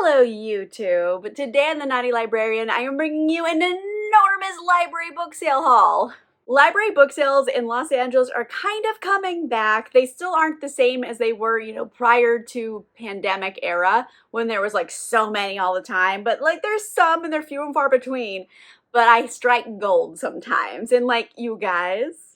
Hello YouTube! Today on The Naughty Librarian, I am bringing you an enormous library book sale haul. Library book sales in Los Angeles are kind of coming back. They still aren't the same as they were, prior to pandemic era when there was like so many all the time. But like there's some and they're few and far between. But I strike gold sometimes. And like you guys,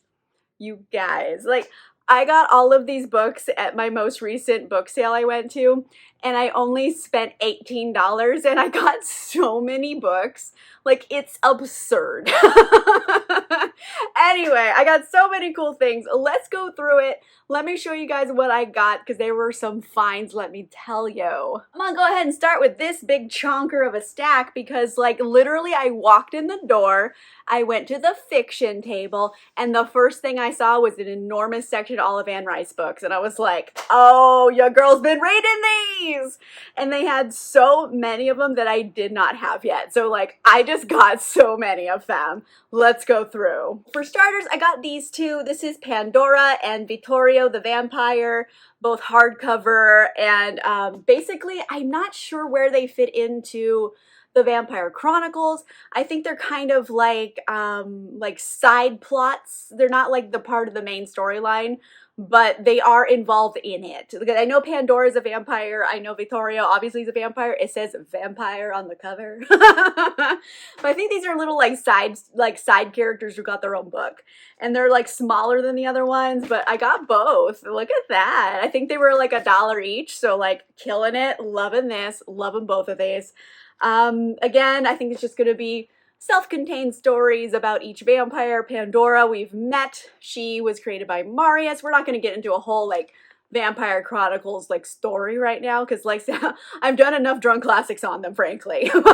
like I got all of these books at my most recent book sale I went to, and I only spent $18 and I got so many books. Like, it's absurd. Anyway, I got so many cool things. Let's go through it. Let me show you guys what I got because there were some finds, let me tell you. I'm gonna go ahead and start with this big chonker of a stack because like literally I walked in the door, I went to the fiction table, and the first thing I saw was an enormous section of Olive Ann Rice books. And I was like, oh, your girl's been reading these! And they had so many of them that I did not have yet. So like, I just got so many of them. Let's go through. For starters, I got these two. This is Pandora and Vittorio the Vampire, both hardcover, and basically, I'm not sure where they fit into the Vampire Chronicles. I think they're kind of like side plots. They're not like the part of the main storyline, but they are involved in it. I know Pandora is a vampire. I know Vittorio obviously is a vampire. It says vampire on the cover. But I think these are little side characters who got their own book. And they're like smaller than the other ones, but I got both. Look at that. I think they were like $1 each. So like killing it, loving this, loving both of these. Again, I think it's just going to be self-contained stories about each vampire. Pandora, we've met. She was created by Marius. We're not going to get into a whole like Vampire Chronicles like story right now because like I've done enough drunk classics on them, frankly. But,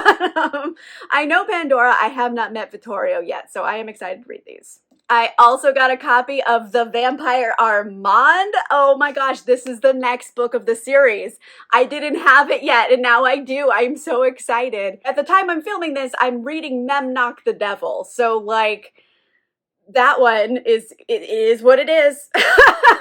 I know Pandora. I have not met Vittorio yet, so I am excited to read these. I also got a copy of The Vampire Armand. Oh my gosh, this is the next book of the series. I didn't have it yet, and now I do. I'm so excited. At the time I'm filming this, I'm reading Knock the Devil. So, like, that one is, it is what it is.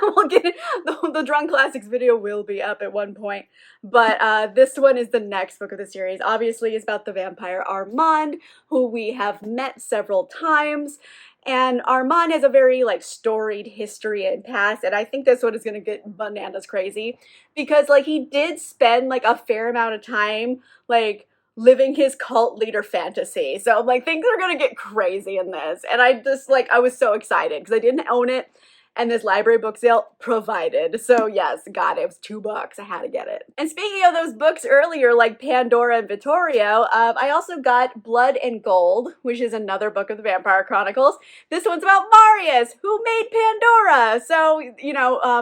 We'll get it. The Drunk Classics video will be up at one point. But this one is the next book of the series. Obviously, it's about the vampire Armand, who we have met several times. And Armand has a very like storied history and past, and I think this one is gonna get bananas crazy because like he did spend like a fair amount of time like living his cult leader fantasy. So like things are gonna get crazy in this, and I just like I was so excited because I didn't own it. And this library book sale provided. So yes, God, it was $2. I had to get it. And speaking of those books earlier, like Pandora and Vittorio, I also got Blood and Gold, which is another book of the Vampire Chronicles. This one's about Marius, who made Pandora. So,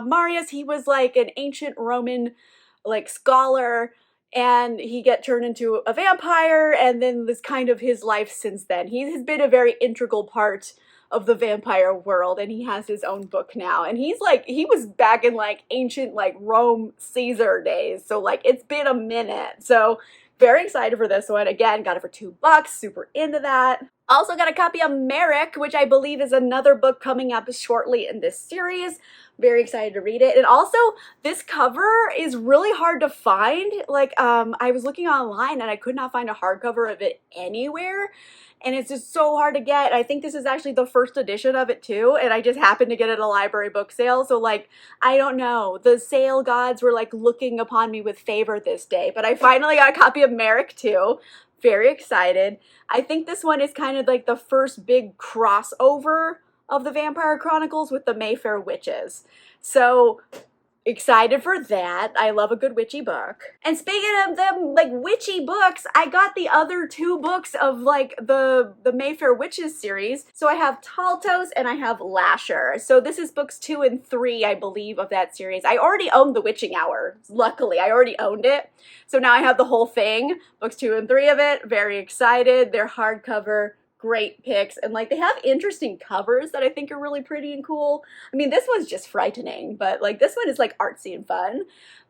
Marius, he was like an ancient Roman like scholar, and he get turned into a vampire, and then this kind of his life since then. He has been a very integral part of the vampire world, and he has his own book now, and he's like, he was back in like ancient like Rome Caesar days, so like it's been a minute. So very excited for this one. Again, got it for $2, super into that. Also got a copy of Merrick, which I believe is another book coming up shortly in this series. Very excited to read it. And also, this cover is really hard to find. Like, I was looking online and I could not find a hardcover of it anywhere. And it's just so hard to get. I think this is actually the first edition of it too, and I just happened to get it at a library book sale. So like, I don't know, the sale gods were like looking upon me with favor this day, but I finally got a copy of Merrick too. Very excited. I think this one is kind of like the first big crossover of the Vampire Chronicles with the Mayfair Witches. So excited for that. I love a good witchy book. And speaking of them like witchy books, I got the other 2 books of like the Mayfair Witches series. So I have Taltos and I have Lasher. So this is books 2 and 3, I believe, of that series. I already owned The Witching Hour. Luckily, I already owned it. So now I have the whole thing, books 2 and 3 of it. Very excited. They're hardcover. Great picks, and like they have interesting covers that I think are really pretty and cool. I mean, this one's just frightening, but like this one is like artsy and fun.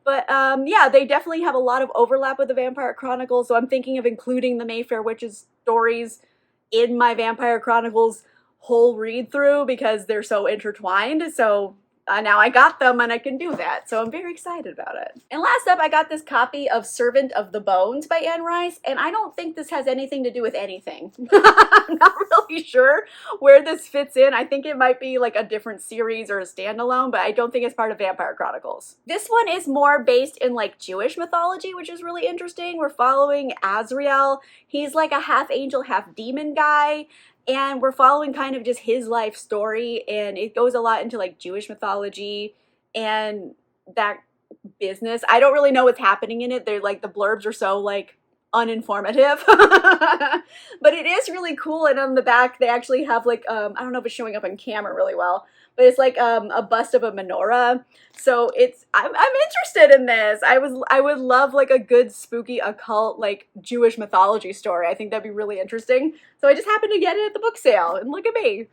But yeah, they definitely have a lot of overlap with the Vampire Chronicles, so I'm thinking of including the Mayfair Witches stories in my Vampire Chronicles whole read through because they're so intertwined. So now I got them and I can do that. So I'm very excited about it. And last up, I got this copy of Servant of the Bones by Anne Rice. And I don't think this has anything to do with anything. I'm not really sure where this fits in. I think it might be like a different series or a standalone, but I don't think it's part of Vampire Chronicles. This one is more based in like Jewish mythology, which is really interesting. We're following Azrael. He's like a half angel, half demon guy. And we're following kind of just his life story, and it goes a lot into like Jewish mythology and that business. I don't really know what's happening in it. They're like, the blurbs are so like uninformative, but it is really cool. And on the back, they actually have like, I don't know if it's showing up on camera really well, but it's like a bust of a menorah. So I'm interested in this. I would love like a good spooky occult like Jewish mythology story. I think that'd be really interesting. So I just happened to get it at the book sale, and look at me,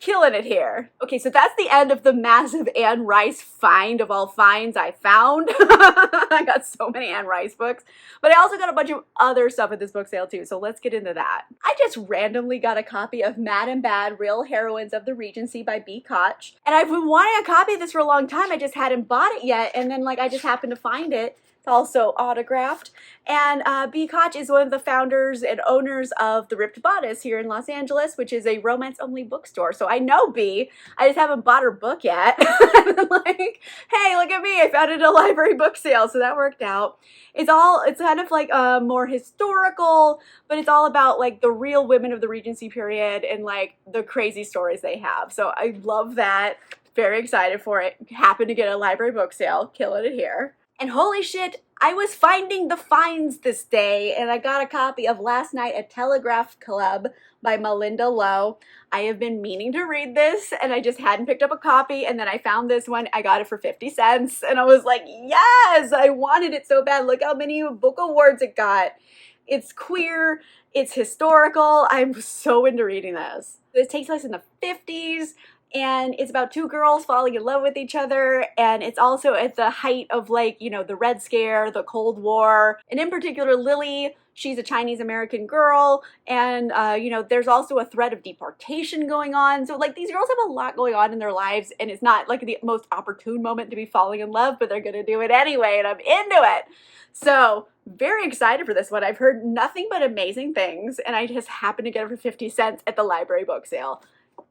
killing it here. Okay, so that's the end of the massive Anne Rice find of all finds I found. I got so many Anne Rice books, but I also got a bunch of other stuff at this book sale too, so let's get into that. I just randomly got a copy of Mad and Bad, Real Heroines of the Regency by B. Koch, and I've been wanting a copy of this for a long time. I just hadn't bought it yet, and then like I just happened to find it. It's also autographed. And B. Koch is one of the founders and owners of The Ripped Bodice here in Los Angeles, which is a romance-only bookstore. So I know B. I just haven't bought her book yet. Like, hey, look at me. I found it at a library book sale, so that worked out. It's kind of like more historical, but it's all about like the real women of the Regency period and like the crazy stories they have. So I love that. Very excited for it. Happened to get a library book sale. Killing it here. And holy shit, I was finding the finds this day, and I got a copy of Last Night at Telegraph Club by Malindo Lowe. I have been meaning to read this, and I just hadn't picked up a copy, and then I found this one. I got it for 50 cents, and I was like, yes, I wanted it so bad. Look how many book awards it got. It's queer, it's historical. I'm so into reading this. This takes place in the 50s. And it's about two girls falling in love with each other, and it's also at the height of like, you know, the Red Scare, the Cold War, and in particular Lily, she's a Chinese American girl, and you know, there's also a threat of deportation going on. So like these girls have a lot going on in their lives, and it's not like the most opportune moment to be falling in love, but they're gonna do it anyway, and I'm into it. So very excited for this one. I've heard nothing but amazing things, and I just happened to get it for 50 cents at the library book sale.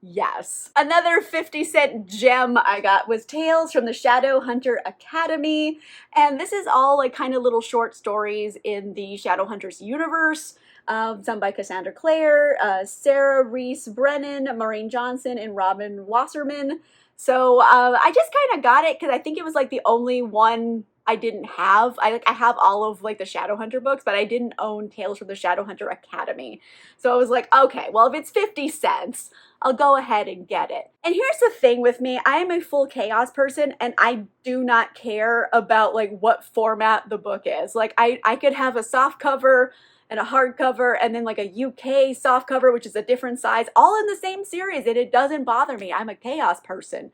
Yes. Another 50-cent gem I got was Tales from the Shadowhunter Academy. And this is all like kind of little short stories in the Shadowhunters universe. Some by Cassandra Clare, Sarah Reese Brennan, Maureen Johnson, and Robin Wasserman. So I just kind of got it because I think it was like the only one I didn't have. I have all of like the Shadowhunter books, but I didn't own Tales from the Shadowhunter Academy. So I was like, okay, well, if it's 50 cents, I'll go ahead and get it. And here's the thing with me, I am a full chaos person, and I do not care about like what format the book is. Like I could have a soft cover and a hardcover and then like a UK soft cover, which is a different size, all in the same series, and it doesn't bother me. I'm a chaos person.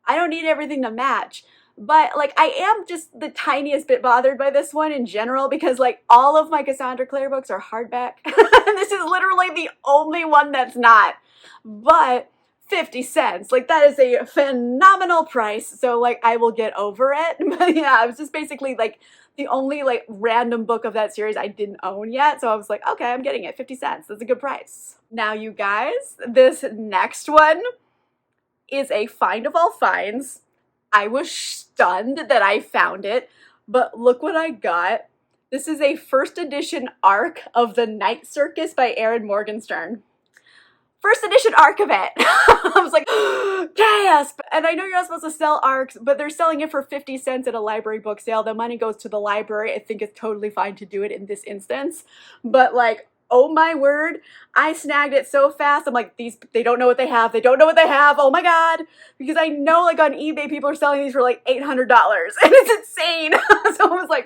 I don't need everything to match. But like I am just the tiniest bit bothered by this one in general because like all of my Cassandra Clare books are hardback. This is literally the only one that's not. But 50 cents, like that is a phenomenal price. So like I will get over it. But yeah, it was just basically like the only like random book of that series I didn't own yet. So I was like, okay, I'm getting it, 50 cents. That's a good price. Now you guys, this next one is a find of all finds. I was stunned that I found it, but look what I got. This is a first edition arc of The Night Circus by Erin Morgenstern. First edition arc of it. I was like, gasp! And I know you're not supposed to sell arcs, but they're selling it for 50 cents at a library book sale. The money goes to the library. I think it's totally fine to do it in this instance. But like, oh my word, I snagged it so fast. I'm like, they don't know what they have. They don't know what they have. Oh my God. Because I know like on eBay, people are selling these for like $800 and it's insane. So I was like,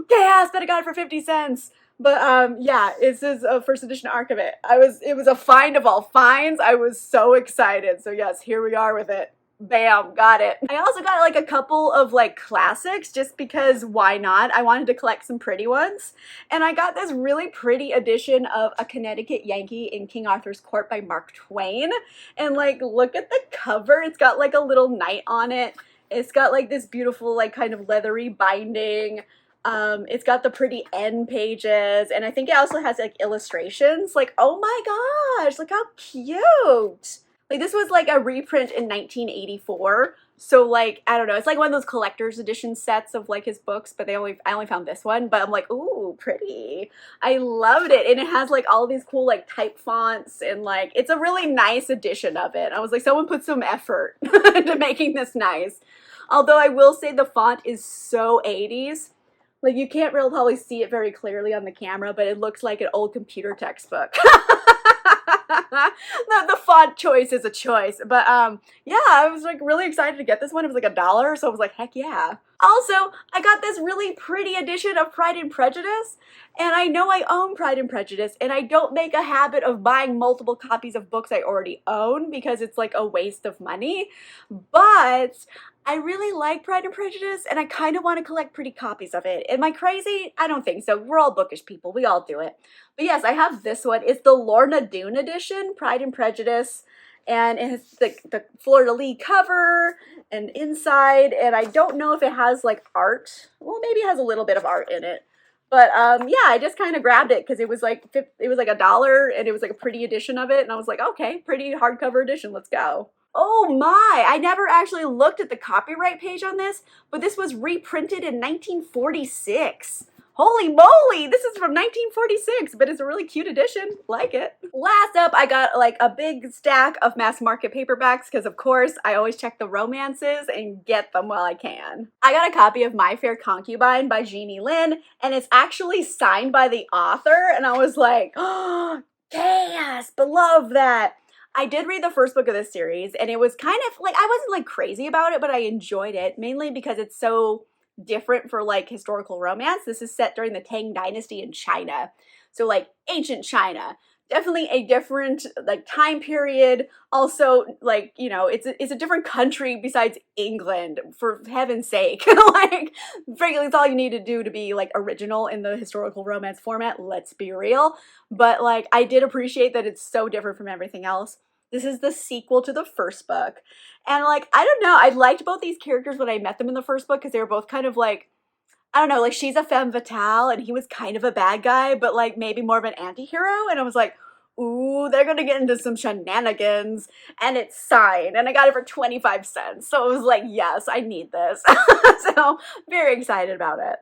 gas, but I got it for 50 cents. But yeah, this is a first edition arc of it. It was a find of all finds. I was so excited. So yes, here we are with it. Bam, got it. I also got like a couple of like classics just because why not? I wanted to collect some pretty ones. And I got this really pretty edition of A Connecticut Yankee in King Arthur's Court by Mark Twain. And like, look at the cover. It's got like a little knight on it. It's got like this beautiful like kind of leathery binding. It's got the pretty end pages, and I think it also has like illustrations. Like, oh my gosh, look how cute. Like, this was like a reprint in 1984. So like, I don't know, it's like one of those collector's edition sets of like his books, but I only found this one, but I'm like, ooh, pretty. I loved it. And it has like all these cool like type fonts, and like, it's a really nice edition of it. I was like, someone put some effort into making this nice. Although I will say the font is so 80s. Like, you can't really probably see it very clearly on the camera, but it looks like an old computer textbook. The font choice is a choice. But yeah, I was like really excited to get this one. It was like $1, so I was like, heck yeah. Also, I got this really pretty edition of Pride and Prejudice, and I know I own Pride and Prejudice, and I don't make a habit of buying multiple copies of books I already own because it's like a waste of money, but I really like Pride and Prejudice, and I kind of want to collect pretty copies of it. Am I crazy? I don't think so. We're all bookish people. We all do it. But yes, I have this one. It's the Lorna Doone edition, Pride and Prejudice. And it has the fleur-de-lis cover and inside, and I don't know if it has like art. Well, maybe it has a little bit of art in it. But yeah, I just kind of grabbed it because it was like $1, and it was like a pretty edition of it, and I was like, okay, pretty hardcover edition, let's go. Oh my, I never actually looked at the copyright page on this, but this was reprinted in 1946. Holy moly, this is from 1946, but it's a really cute edition. Like it. Last up, I got like a big stack of mass market paperbacks because of course I always check the romances and get them while I can. I got a copy of My Fair Concubine by Jeannie, and it's actually signed by the author, and I was like, oh, gasp, love that. I did read the first book of this series, and it was kind of like, I wasn't like crazy about it, but I enjoyed it, mainly because it's so different for like historical romance. This is set during the Tang Dynasty in China. So like ancient China. Definitely a different like time period. Also, like, you know, it's a different country besides England, for heaven's sake. Like, frankly, it's all you need to do to be like original in the historical romance format, let's be real. But like, I did appreciate that it's so different from everything else. This is the sequel to the first book. And like, I don't know, I liked both these characters when I met them in the first book because they were both kind of like, I don't know, like she's a femme fatale and he was kind of a bad guy, but like maybe more of an anti-hero. And I was like, ooh, they're gonna get into some shenanigans, and it's signed, and I got it for 25 cents. So it was like, yes, I need this. So very excited about it.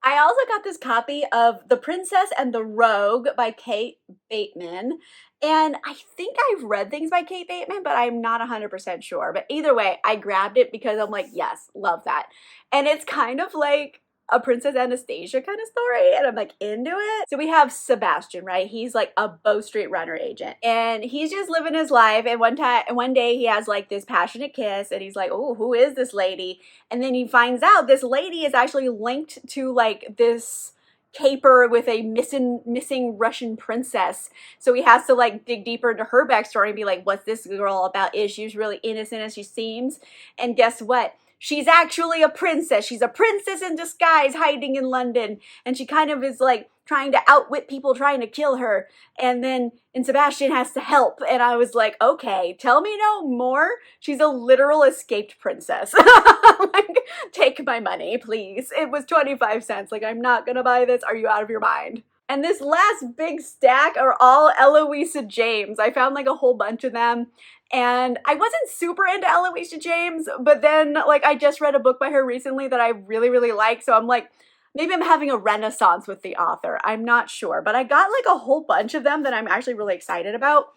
I also got this copy of The Princess and the Rogue by Kate Bateman. And I think I've read things by Kate Bateman, but I'm not 100% sure. But either way, I grabbed it because I'm like, yes, love that. And it's kind of like a Princess Anastasia kind of story, and I'm like into it. So we have Sebastian, right? He's like a Bow Street runner agent, and he's just living his life. And one day he has like this passionate kiss, and he's like, oh, who is this lady? And then he finds out this lady is actually linked to like this caper with a missing Russian princess. So he has to like dig deeper into her backstory and be like, what's this girl all about? Is she really innocent as she seems? And guess what? She's actually a princess. She's a princess in disguise hiding in London. And she kind of is like trying to outwit people trying to kill her. And Sebastian has to help. And I was like, okay, tell me no more. She's a literal escaped princess. Like, take my money, please. It was 25 cents. Like, I'm not gonna buy this. Are you out of your mind? And this last big stack are all Eloisa James. I found like a whole bunch of them. And I wasn't super into Eloisa James, but then like I just read a book by her recently that I really, really like. So I'm like, maybe I'm having a renaissance with the author. I'm not sure, but I got like a whole bunch of them that I'm actually really excited about.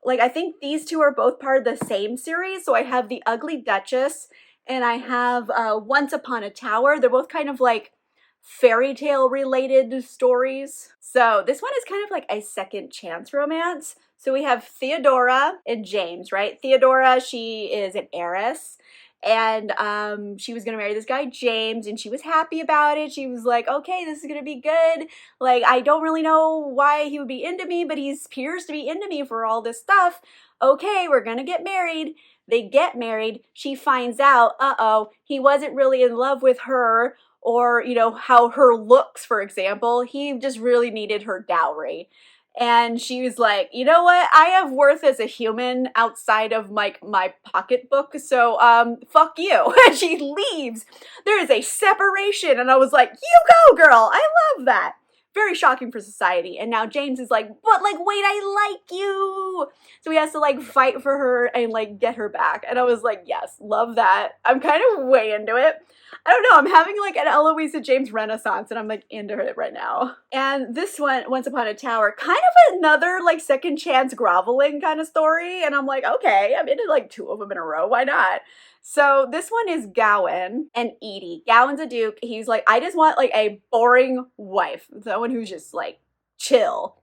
Like, I think these two are both part of the same series. So I have The Ugly Duchess and I have Once Upon a Tower. They're both kind of like fairy tale related stories. So this one is kind of like a second chance romance. So we have Theodora and James, right? Theodora, she is an heiress, and she was gonna marry this guy James, and she was happy about it. She was like, okay, this is gonna be good. Like, I don't really know why he would be into me, but he appears to be into me for all this stuff. Okay, we're gonna get married. They get married. She finds out, uh-oh, he wasn't really in love with her, or, you know, how her looks, for example. He just really needed her dowry. And she was like, you know what? I have worth as a human outside of my pocketbook, so fuck you. And she leaves. There is a separation, and I was like, you go, girl. I love that. Very shocking for society. And now James is like, but like, wait, I like you. So he has to like fight for her and like get her back. And I was like, yes, love that. I'm kind of way into it. I don't know, I'm having like an Eloisa James renaissance, and I'm like into it right now. And this one, Once Upon a Tower, kind of another like second chance groveling kind of story. And I'm like, okay, I'm into like 2 of them in a row. Why not? So this one is Gawain and Edie. Gawain's a duke. He's like, I just want like a boring wife. Someone who's just like chill,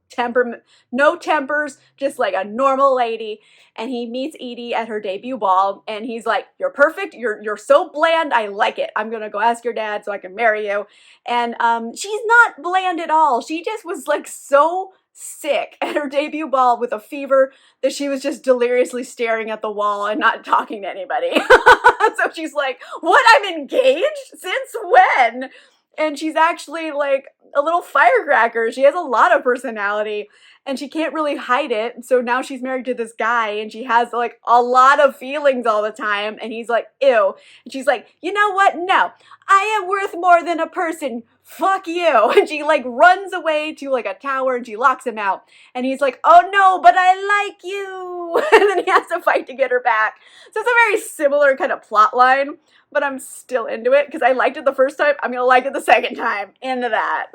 no tempers, just like a normal lady. And he meets Edie at her debut ball, and he's like, you're perfect, you're so bland, I like it. I'm gonna go ask your dad so I can marry you. And she's not bland at all. She just was like so sick at her debut ball with a fever that she was just deliriously staring at the wall and not talking to anybody. So she's like, what, I'm engaged? Since when? And she's actually like a little firecracker. She has a lot of personality, and she can't really hide it. So now she's married to this guy, and she has like a lot of feelings all the time. And he's like, ew. And she's like, you know what? No, I am worth more than a person. Fuck you. And she like runs away to like a tower, and she locks him out. And he's like, oh no, but I like you. And then he has to fight to get her back. So it's a very similar kind of plot line, but I'm still into it because I liked it the first time. I'm going to like it the second time. Into that.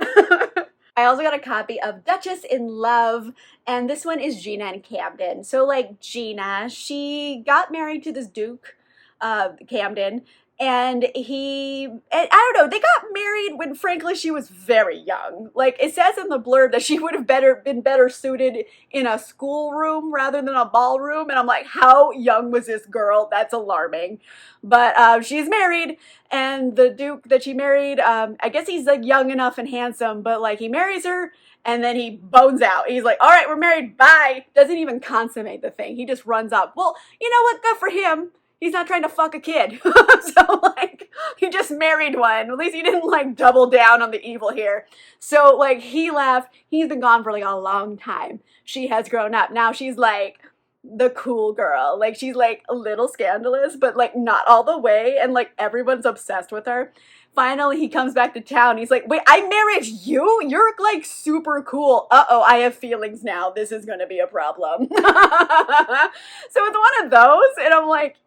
I also got a copy of Duchess in Love, and this one is Gina and Camden. So like Gina, she got married to this Duke, Camden, and I don't know, they got married when frankly she was very young. Like it says in the blurb that she would have been better suited in a schoolroom rather than a ballroom, and I'm like, how young was this girl? That's alarming. But she's married, and the Duke that she married, I guess he's like young enough and handsome, but like he marries her and then he bones out. He's like, all right, we're married, bye. Doesn't even consummate the thing. He just runs up. Well, you know what? Good for him. He's not trying to fuck a kid. So like, he just married one. At least he didn't like double down on the evil here. So like, he left. He's been gone for like a long time. She has grown up. Now she's like the cool girl. Like she's like a little scandalous, but like not all the way. And like everyone's obsessed with her. Finally, he comes back to town. He's like, wait, I married you? You're like super cool. Uh-oh, I have feelings now. This is going to be a problem. So it's one of those. And I'm like,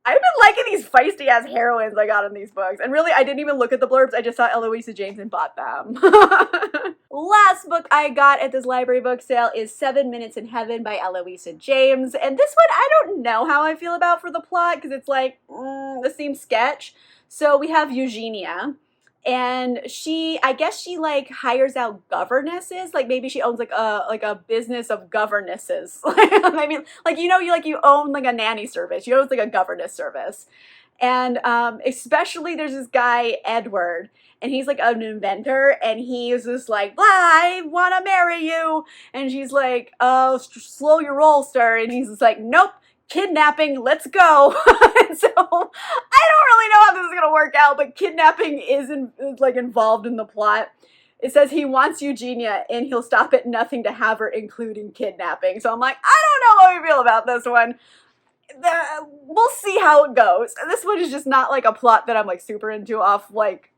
I've been liking these feisty ass heroines I got in these books. And really, I didn't even look at the blurbs. I just saw Eloisa James and bought them. Last book I got at this library book sale is 7 Minutes in Heaven by Eloisa James. And this one, I don't know how I feel about for the plot, because it's like, this seems sketch. So we have Eugenia. And I guess she like hires out governesses. Like maybe she owns like a business of governesses. I mean, like, you know, you own like a nanny service. You own like a governess service. And especially there's this guy, Edward, and he's like an inventor, and he is just like, blah, I want to marry you. And she's like, oh, slow your roll, sir. And he's just like, nope. Kidnapping, let's go. And so I don't really know how this is going to work out, but kidnapping is like involved in the plot. It says he wants Eugenia and he'll stop at nothing to have her, including kidnapping. So I'm like, I don't know how I feel about this one. We'll see how it goes. This one is just not like a plot that I'm like super into off like,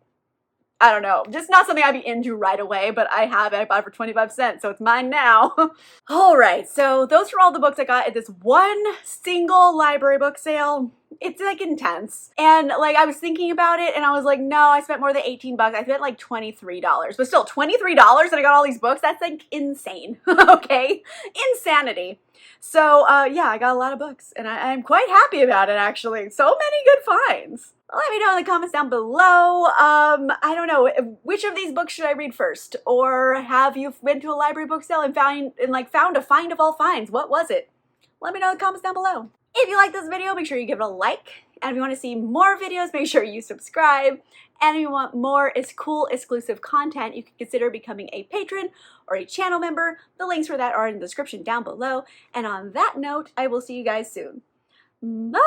I don't know, just not something I'd be into right away, but I have it. I bought it for 25 cents, so it's mine now. All right, so those are all the books I got at this one single library book sale. It's like intense. And like I was thinking about it and I was like, no, I spent more than 18 bucks. I spent like $23, but still $23 and I got all these books. That's like insane. Okay. Insanity. So yeah, I got a lot of books and I'm quite happy about it actually. So many good finds. Let me know in the comments down below. I don't know, which of these books should I read first? Or have you been to a library book sale and found a find of all finds? What was it? Let me know in the comments down below. If you like this video, make sure you give it a like. And if you want to see more videos, make sure you subscribe. And if you want more cool exclusive content, you can consider becoming a patron or a channel member. The links for that are in the description down below. And on that note, I will see you guys soon. Bye!